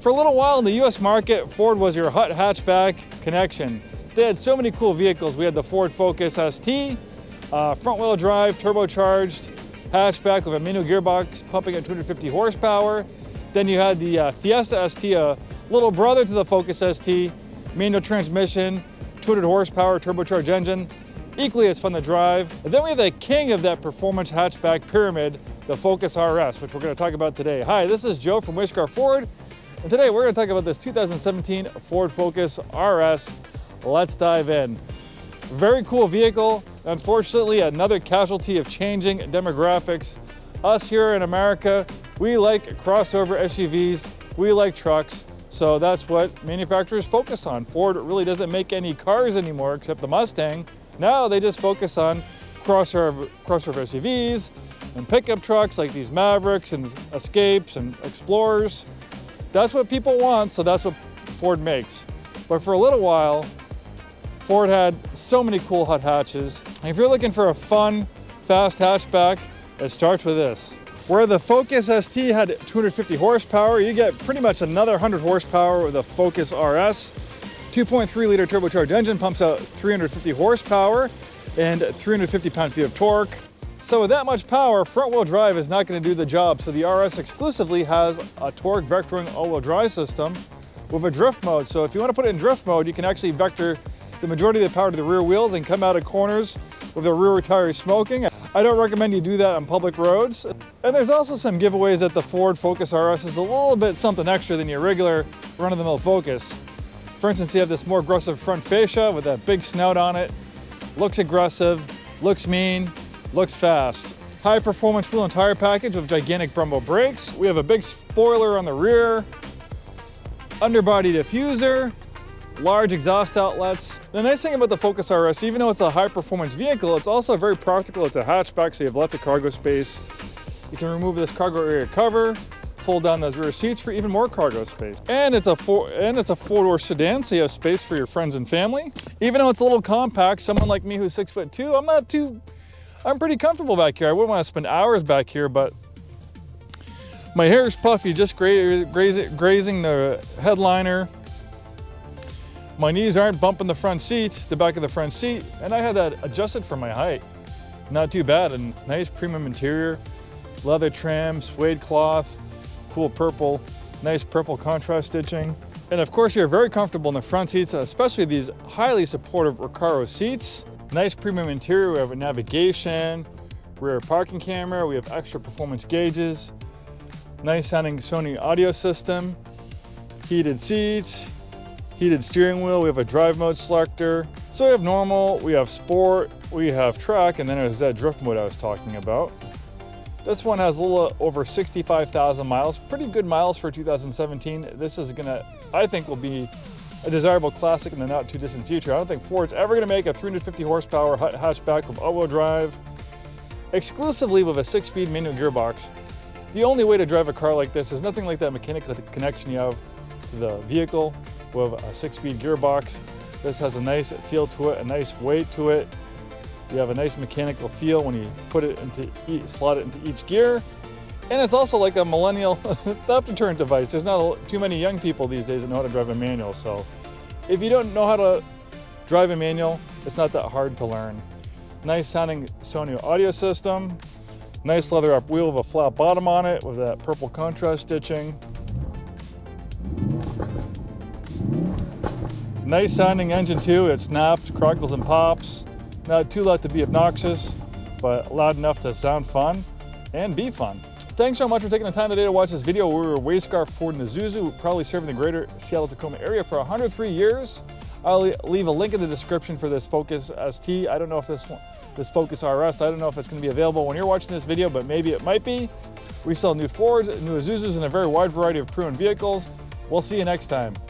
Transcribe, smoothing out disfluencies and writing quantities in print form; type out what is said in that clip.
For a little while in the US market, Ford was your hot hatchback connection. They had so many cool vehicles. We had the Ford Focus ST, front wheel drive, turbocharged hatchback with a manual gearbox pumping at 250 horsepower. Then you had the Fiesta ST, a little brother to the Focus ST, manual transmission, 200 horsepower turbocharged engine, equally as fun to drive. And then we have the king of that performance hatchback pyramid, the Focus RS, which we're going to talk about today. Hi, this is Joe from Way Scarff Ford, and today we're going to talk about this 2017 Ford Focus RS. Let's dive in. Very cool vehicle. Unfortunately, another casualty of changing demographics. Us here in America, we like crossover SUVs, we like trucks, so that's what manufacturers focus on. Ford really doesn't make any cars anymore except the Mustang. Now they just focus on crossover SUVs and pickup trucks like these Mavericks and Escapes and Explorers. That's what people want, so that's what Ford makes. But for a little while, Ford had so many cool hot hatches. If you're looking for a fun, fast hatchback, it starts with this. Where the Focus ST had 250 horsepower, you get pretty much another 100 horsepower with the Focus RS. 2.3 liter turbocharged engine pumps out 350 horsepower and 350 pound-feet of torque. So with that much power, front wheel drive is not going to do the job. So the RS exclusively has a torque vectoring all-wheel drive system with a drift mode. So if you want to put it in drift mode, you can actually vector the majority of the power to the rear wheels and come out of corners with the rear tires smoking. I don't recommend you do that on public roads. And there's also some giveaways that the Ford Focus RS is a little bit something extra than your regular run-of-the-mill Focus. For instance, you have this more aggressive front fascia with that big snout on it. Looks aggressive, looks mean, looks fast. High performance wheel and tire package with gigantic Brembo brakes. We have a big spoiler on the rear, underbody diffuser, large exhaust outlets. The nice thing about the Focus RS, even though it's a high performance vehicle, it's also very practical. It's a hatchback, so you have lots of cargo space. You can remove this cargo area cover, fold down those rear seats for even more cargo space. And it's a four-door sedan, so you have space for your friends and family. Even though it's a little compact, someone like me who's 6'2", I'm pretty comfortable back here. I wouldn't want to spend hours back here, but my hair is puffy, just grazing the headliner. My knees aren't bumping the front seat, the back of the front seat, and I had that adjusted for my height. Not too bad, and nice premium interior, leather trim, suede cloth, cool purple, nice purple contrast stitching. And of course, you're very comfortable in the front seats, especially these highly supportive Recaro seats. Nice premium interior, we have a navigation, rear parking camera, we have extra performance gauges, nice sounding Sony audio system, heated seats, heated steering wheel, we have a drive mode selector. So we have normal, we have sport, we have track, and then there's that drift mode I was talking about. This one has a little over 65,000 miles, pretty good miles for 2017. This is gonna, I think, will be a desirable classic in the not too distant future. I don't think Ford's ever gonna make a 350 horsepower hatchback with all-wheel drive, exclusively with a 6-speed manual gearbox. The only way to drive a car like this is nothing like that mechanical connection you have to the vehicle with a 6-speed gearbox. This has a nice feel to it, a nice weight to it. You have a nice mechanical feel when you put it slot it into each gear. And it's also like a millennial theft deterrent device. There's not too many young people these days that know how to drive a manual. So if you don't know how to drive a manual, it's not that hard to learn. Nice sounding Sony audio system. Nice leather up wheel with a flat bottom on it with that purple contrast stitching. Nice sounding engine too. It snaps, crackles, and pops. Not too loud to be obnoxious, but loud enough to sound fun and be fun. Thanks so much for taking the time today to watch this video. We were Way Scarff Ford Isuzu, probably serving the greater Seattle-Tacoma area for 103 years. I'll leave a link in the description for this Focus ST. I don't know if this Focus RS, I don't know if it's going to be available when you're watching this video, but maybe it might be. We sell new Fords, new Isuzus, and a very wide variety of pre-owned vehicles. We'll see you next time.